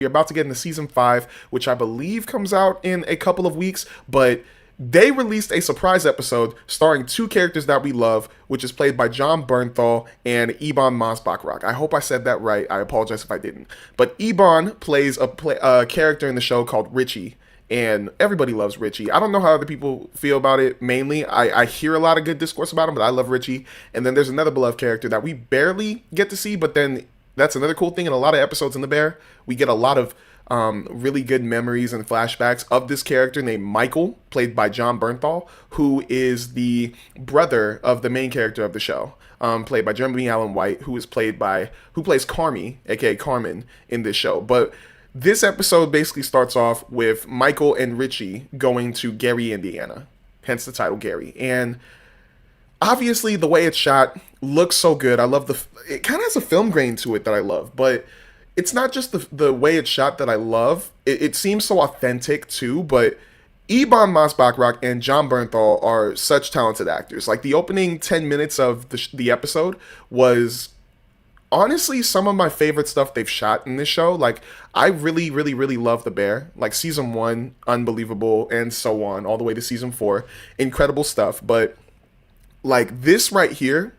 You're about to get into season 5, which I believe comes out in a couple of weeks, but they released a surprise episode starring two characters that we love, which is played by John Bernthal and Ebon Moss-Bachrach. I hope I said that right. I apologize if I didn't. But Ebon plays a character in the show called Richie, and everybody loves Richie. I don't know how other people feel about it. Mainly, I hear a lot of good discourse about him, but I love Richie. And then there's another beloved character that we barely get to see, but then that's another cool thing in a lot of episodes in The Bear. We get a lot of really good memories and flashbacks of this character named Michael, played by John Bernthal, who is the brother of the main character of the show, played by Jeremy Allen White, who plays Carmi, aka Carmen, in this show. But this episode basically starts off with Michael and Richie going to Gary, Indiana, hence the title Gary. And obviously the way it's shot looks so good. I love it kind of has a film grain to it that I love, but it's not just the way it's shot that I love. It seems so authentic too, but Ebon Moss-Bachrach and John Bernthal are such talented actors. Like the opening 10 minutes of the episode was honestly some of my favorite stuff they've shot in this show. Like I really, really, really love The Bear. Like season 1, unbelievable, and so on, all the way to season 4. Incredible stuff. But like this right here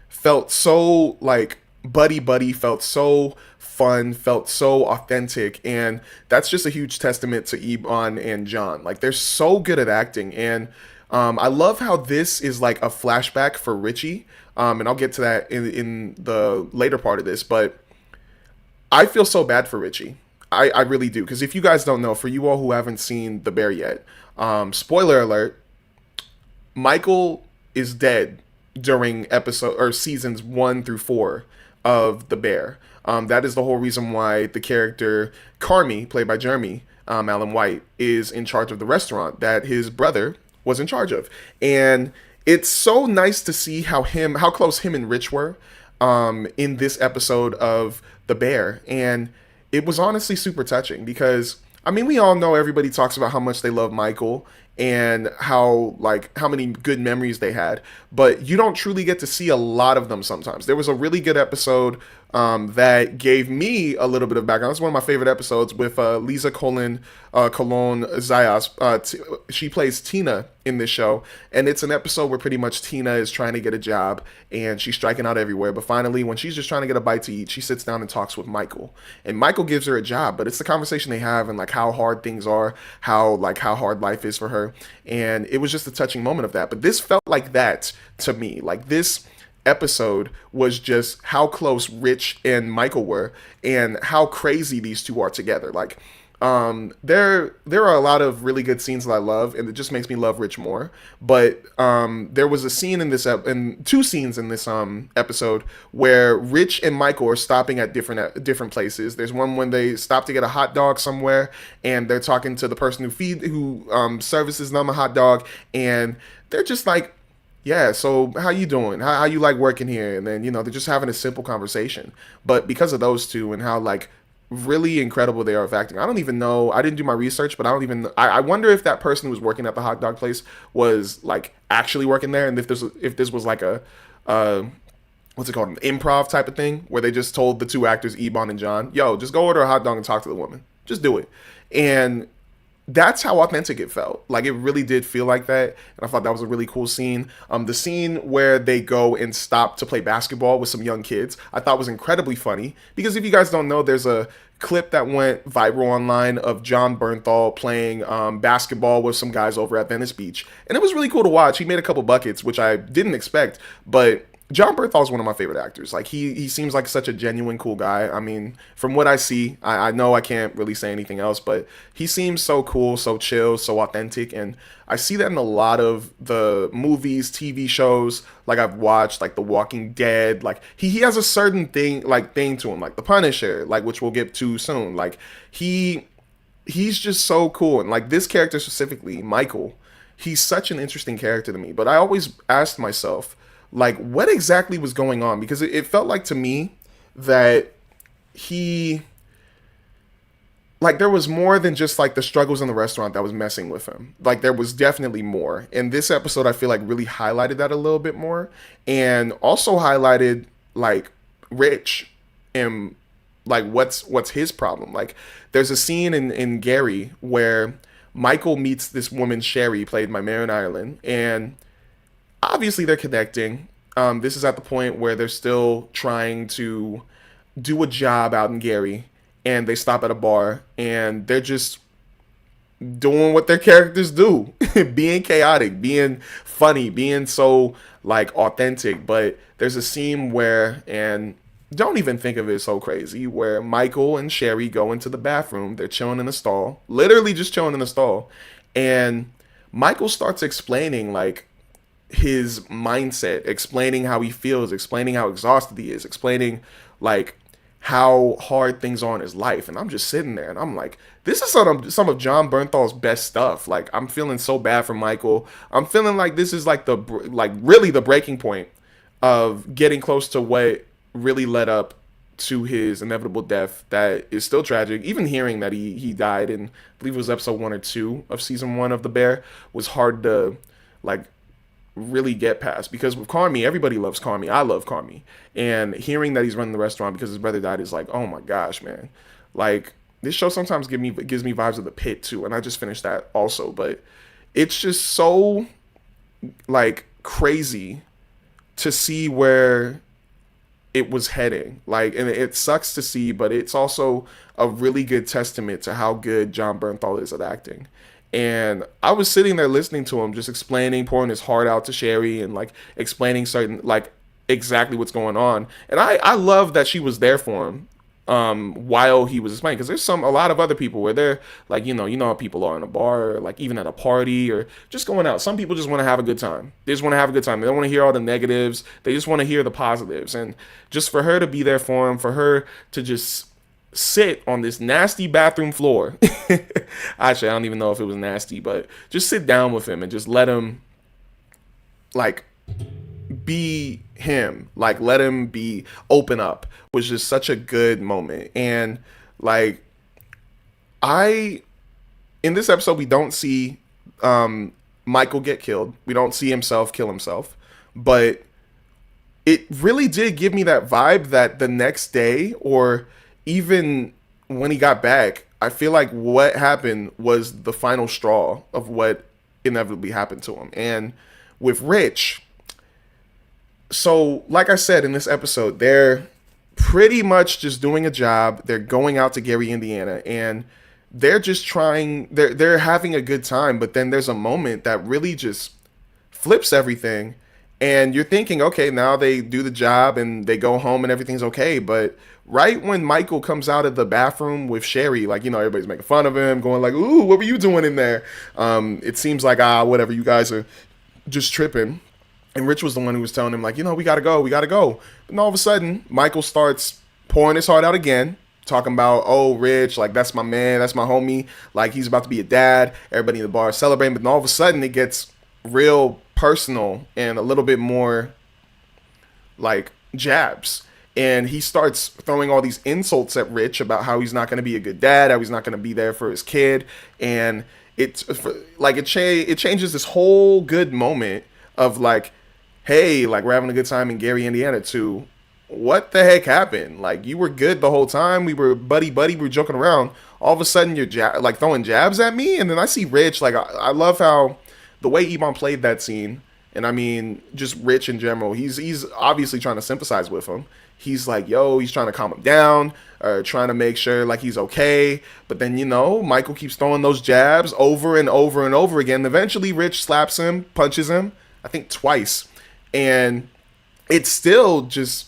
felt so like buddy, felt so fun, felt so authentic, and that's just a huge testament to Ebon and John. Like they're so good at acting, and I love how this is like a flashback for Richie, and I'll get to that in the later part of this, but I feel so bad for Richie. I really do, because if you guys don't know, for you all who haven't seen The Bear yet, spoiler alert, Michael is dead during episode or seasons 1 through 4 of The Bear. That is the whole reason why the character Carmi, played by Jeremy Allen White, is in charge of the restaurant that his brother was in charge of. And it's so nice to see how close him and Rich were in this episode of The Bear. And it was honestly super touching because, I mean, we all know everybody talks about how much they love Michael and how many good memories they had, but you don't truly get to see a lot of them sometimes. There was a really good episode that gave me a little bit of background. It's one of my favorite episodes with Lisa Cologne Zayas. She plays Tina in this show, and it's an episode where pretty much Tina is trying to get a job and she's striking out everywhere, but finally when she's just trying to get a bite to eat, she sits down and talks with Michael, and Michael gives her a job, but it's the conversation they have and like how hard things are, how hard life is for her, and it was just a touching moment of that. But this felt like that to me. Like this episode was just how close Rich and Michael were and how crazy these two are together. Like there are a lot of really good scenes that I love, and it just makes me love Rich more. But there was a scene in this and two scenes in this episode where Rich and Michael are stopping at different places. There's one when they stop to get a hot dog somewhere, and they're talking to the person who services them a hot dog, and they're just like, yeah, so how you doing? How you like working here? And then, they're just having a simple conversation. But because of those two and how like really incredible they are at acting, I don't even know. I didn't do my research, but I don't even. I wonder if that person who was working at the hot dog place was like actually working there, and if this was like a what's it called, an improv type of thing where they just told the two actors, Ebon and John, yo, just go order a hot dog and talk to the woman. Just do it. And that's how authentic it felt. Like it really did feel like that, and I thought that was a really cool scene. The scene where they go and stop to play basketball with some young kids, I thought was incredibly funny, because if you guys don't know, there's a clip that went viral online of John Bernthal playing basketball with some guys over at Venice Beach, and it was really cool to watch. He made a couple buckets, which I didn't expect, but John Bernthal is one of my favorite actors. Like he seems like such a genuine, cool guy. I mean, from what I see, I know I can't really say anything else, but he seems so cool, so chill, so authentic, and I see that in a lot of the movies, TV shows, like I've watched, like The Walking Dead. Like he has a certain thing to him, like The Punisher, like which we'll get to soon. Like he's just so cool, and like this character specifically, Michael, he's such an interesting character to me. But I always asked myself, like, what exactly was going on? Because it felt like to me that there was more than just like the struggles in the restaurant that was messing with him. Like there was definitely more. And this episode, I feel like really highlighted that a little bit more, and also highlighted like Rich and like what's his problem. Like there's a scene in Gary where Michael meets this woman Sherry, played by Marin Ireland, and obviously they're connecting. This is at the point where they're still trying to do a job out in Gary, and they stop at a bar, and they're just doing what their characters do, being chaotic, being funny, being so like authentic. But there's a scene where, and don't even think of it so crazy, where Michael and Sherry go into the bathroom. They're chilling in the stall, literally just chilling in the stall, and Michael starts explaining like his mindset, explaining how he feels, explaining how exhausted he is, explaining like how hard things are in his life. And I'm just sitting there and I'm like, this is some of John Bernthal's best stuff. Like I'm feeling so bad for Michael. I'm feeling like this is like really the breaking point of getting close to what really led up to his inevitable death, that is still tragic. Even hearing that he died in, I believe it was episode 1 or 2 of season 1 of The Bear, was hard to like really get past, because with Carmy, everybody loves Carmy. I love Carmy, and hearing that he's running the restaurant because his brother died is like, oh my gosh, man. Like this show sometimes gives me vibes of The Pit too, and I just finished that also. But it's just so like crazy to see where it was heading. Like, and it sucks to see, but it's also a really good testament to how good John Bernthal is at acting. And I was sitting there listening to him, just explaining, pouring his heart out to Sherry, and like explaining certain, like exactly what's going on. And I love that she was there for him while he was explaining, because there's a lot of other people where they're like, you know how people are in a bar, or like even at a party, or just going out. Some people just want to have a good time. They just want to have a good time. They don't want to hear all the negatives. They just want to hear the positives. And just for her to be there for him, for her to just sit on this nasty bathroom floor. Actually, I don't even know if it was nasty, but just sit down with him and just let him like be him, like let him be open up, was just such a good moment. And like in this episode, we don't see Michael get killed. We don't see himself kill himself, but it really did give me that vibe that the next day, or even when he got back, I feel like what happened was the final straw of what inevitably happened to him. And with Rich, so like I said in this episode, they're pretty much just doing a job. They're going out to Gary, Indiana, and they're just they're having a good time. But then there's a moment that really just flips everything. And you're thinking, okay, now they do the job and they go home and everything's okay. But right when Michael comes out of the bathroom with Sherry, like, everybody's making fun of him, going like, ooh, what were you doing in there? It seems like, whatever, you guys are just tripping. And Rich was the one who was telling him, like, we gotta go. But then all of a sudden, Michael starts pouring his heart out again, talking about, oh, Rich, like, that's my man, that's my homie. Like, he's about to be a dad. Everybody in the bar is celebrating. But then all of a sudden, it gets real personal and a little bit more like jabs, and he starts throwing all these insults at Rich about how he's not going to be a good dad, how he's not going to be there for his kid. And it's like it changes this whole good moment of like, hey, like, we're having a good time in Gary, Indiana, to what the heck happened? Like, you were good the whole time, we were buddy, we were joking around, all of a sudden you're like throwing jabs at me. And then I see Rich, like, I love how the way Ebon played that scene, and I mean, just Rich in general, he's obviously trying to sympathize with him. He's like, he's trying to calm him down, or trying to make sure like he's okay. But then, Michael keeps throwing those jabs over and over and over again. Eventually, Rich slaps him, punches him, I think twice, and it still just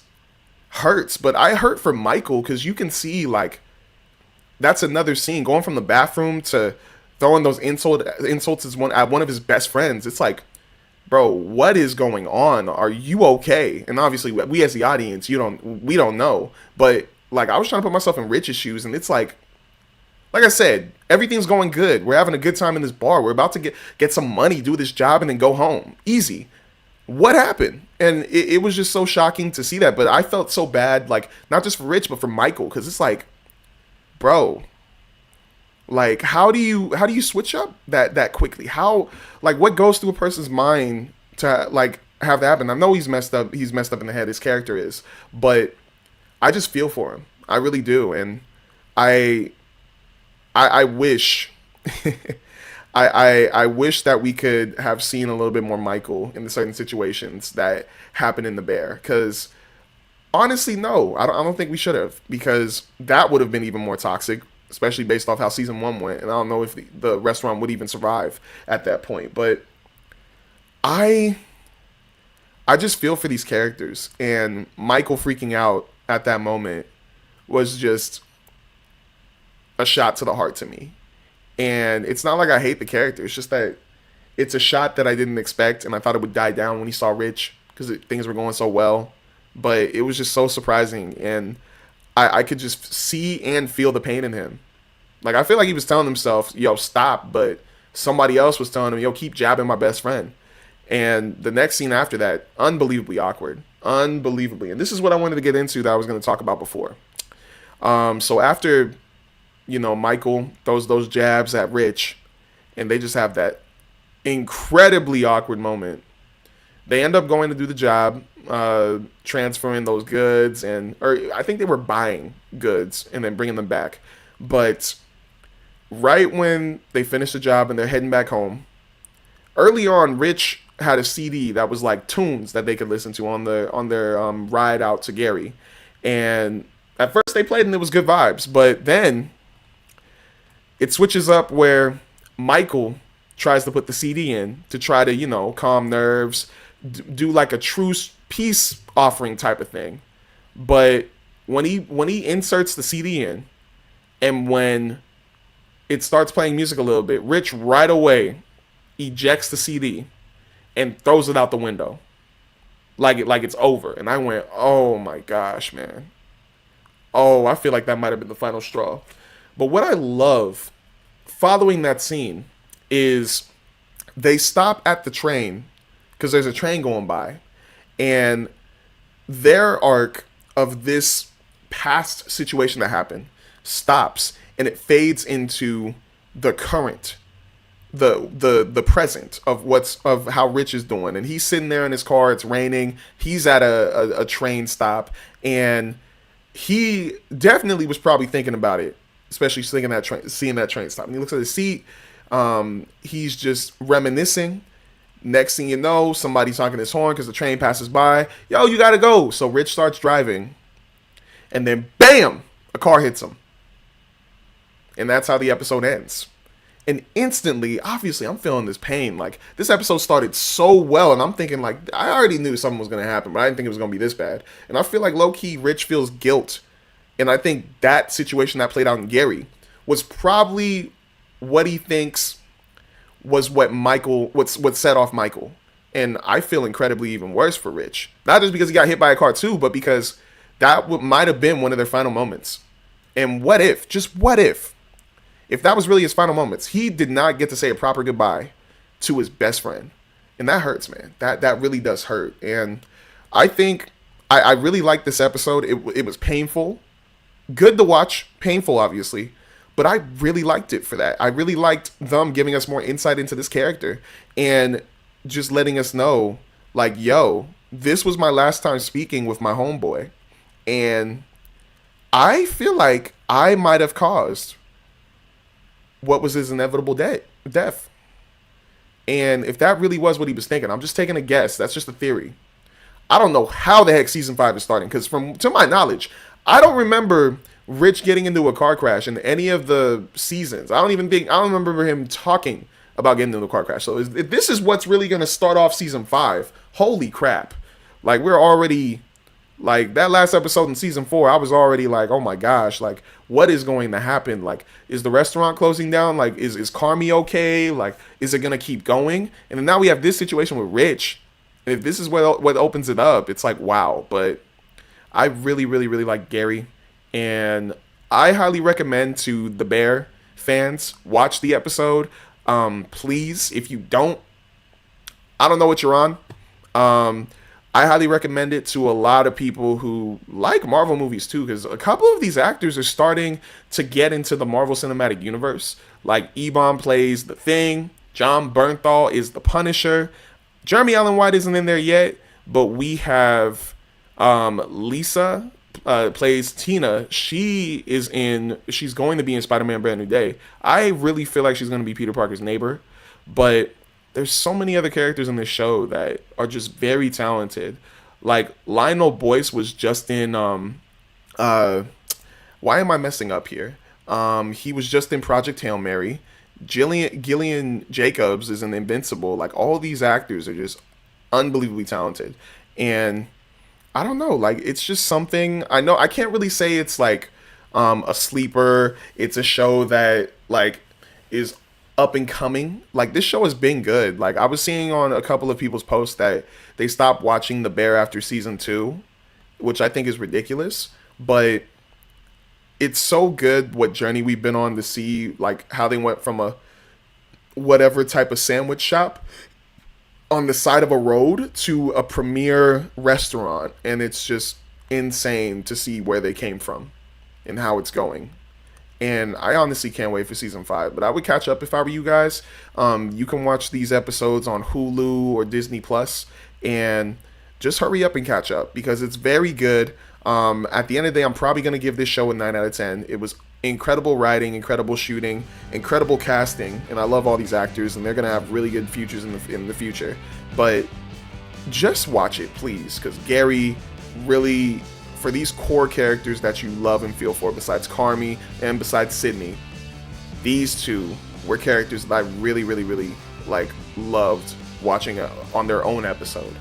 hurts. But I hurt for Michael, because you can see like that's another scene, going from the bathroom to throwing those insults at one of his best friends. It's like, bro, what is going on? Are you okay? And obviously, we as the audience, we don't know. But like, I was trying to put myself in Rich's shoes, and it's like I said, everything's going good. We're having a good time in this bar. We're about to get some money, do this job, and then go home. Easy. What happened? And it was just so shocking to see that. But I felt so bad, like, not just for Rich, but for Michael, because it's like, bro, like, how do you switch up that quickly? How, like, what goes through a person's mind to like have that happen? I know he's messed up in the head, his character is, but I just feel for him. I really do. And I I wish I wish that we could have seen a little bit more Michael in the certain situations that happen in the Bear. Because honestly, no, I don't think we should have, because that would have been even more toxic, especially based off how season one went. And I don't know if the restaurant would even survive at that point. But I I just feel for these characters, and Michael freaking out at that moment was just a shot to the heart to me. And it's not like I hate the character. It's just that it's a shot that I didn't expect, and I thought it would die down when he saw Rich because things were going so well. But it was just so surprising, and I could just see and feel the pain in him. Like, I feel like he was telling himself, "Yo, stop," but somebody else was telling him, "Yo, keep jabbing my best friend." And the next scene after that, unbelievably awkward, unbelievably. And this is what I wanted to get into that I was going to talk about before. So after, Michael throws those jabs at Rich, and they just have that incredibly awkward moment. They end up going to do the job, transferring those goods, or I think they were buying goods and then bringing them back. But right when they finish the job and they're heading back home, early on, Rich had a CD that was like tunes that they could listen to on their ride out to Gary, and at first they played and it was good vibes, but then it switches up where Michael tries to put the CD in to try to, calm nerves, do like a true peace offering type of thing. But when he inserts the CD in, and when it starts playing music a little bit, Rich right away ejects the CD and throws it out the window, like it's over. And I went, oh my gosh, man. Oh, I feel like that might have been the final straw. But what I love following that scene is they stop at the train because there's a train going by, and their arc of this past situation that happened stops, and it fades into the current, the present of how Rich is doing. And he's sitting there in his car, it's raining, he's at a train stop, and he definitely was probably thinking about it, especially seeing that train stop. And he looks at the seat, he's just reminiscing. Next thing you know, somebody's honking his horn because the train passes by. Yo, you gotta go. So Rich starts driving, and then bam, a car hits him. And that's how the episode ends. And instantly, obviously, I'm feeling this pain. Like, this episode started so well, and I'm thinking, like, I already knew something was going to happen, but I didn't think it was going to be this bad. And I feel like, low-key, Rich feels guilt. And I think that situation that played out in Gary was probably what he thinks was what set off Michael. And I feel incredibly even worse for Rich. Not just because he got hit by a car, too, but because that might have been one of their final moments. And what if that was really his final moments, he did not get to say a proper goodbye to his best friend. And that hurts, man. That really does hurt. And I think I really liked this episode. It was painful. Good to watch. Painful, obviously. But I really liked it for that. I really liked them giving us more insight into this character and just letting us know, like, yo, this was my last time speaking with my homeboy. And I feel like I might have caused what was his inevitable death. And if that really was what he was thinking, I'm just taking a guess. That's just a theory. I don't know how the heck season 5 is starting, because to my knowledge, I don't remember Rich getting into a car crash in any of the seasons. I don't remember him talking about getting into a car crash. So if this is what's really going to start off season 5, holy crap. Like, we're already, like, that last episode in season 4, I was already like, oh my gosh, like, what is going to happen? Like, is the restaurant closing down? Like, is Carmi okay? Like, is it going to keep going? And then now we have this situation with Rich. If this is what opens it up, it's like, wow. But I really, really, really like Gary. And I highly recommend to the Bear fans, watch the episode. Please, if you don't, I don't know what you're on. I highly recommend it to a lot of people who like Marvel movies too, because a couple of these actors are starting to get into the Marvel Cinematic Universe. Like, Ebon plays the Thing, Jon Bernthal is the Punisher, Jeremy Allen White isn't in there yet, but we have Lisa plays Tina, she's going to be in Spider-Man Brand New Day. I really feel like she's going to be Peter Parker's neighbor, but there's so many other characters in this show that are just very talented. Like Lionel Boyce was just in why am I messing up here? He was just in Project Hail Mary. Gillian Jacobs is in Invincible. Like all these actors are just unbelievably talented. And I don't know, like it's just something I know I can't really say it's like a sleeper. It's a show that like is up and coming. Like this show has been good. Like I was seeing on a couple of people's posts that they stopped watching The Bear after season 2, which I think is ridiculous, but it's so good what journey we've been on to see like how they went from a whatever type of sandwich shop on the side of a road to a premier restaurant, and it's just insane to see where they came from and how it's going. And I honestly can't wait for season 5, but I would catch up if I were you guys. You can watch these episodes on Hulu or Disney Plus, and just hurry up and catch up because it's very good. At the end of the day, I'm probably going to give this show a 9 out of 10. It was incredible writing, incredible shooting, incredible casting, and I love all these actors, and they're going to have really good futures in the future. But just watch it, please, because Gary really, for these core characters that you love and feel for, besides Carmi and besides Sydney, these two were characters that I really, really, really like loved watching on their own episode.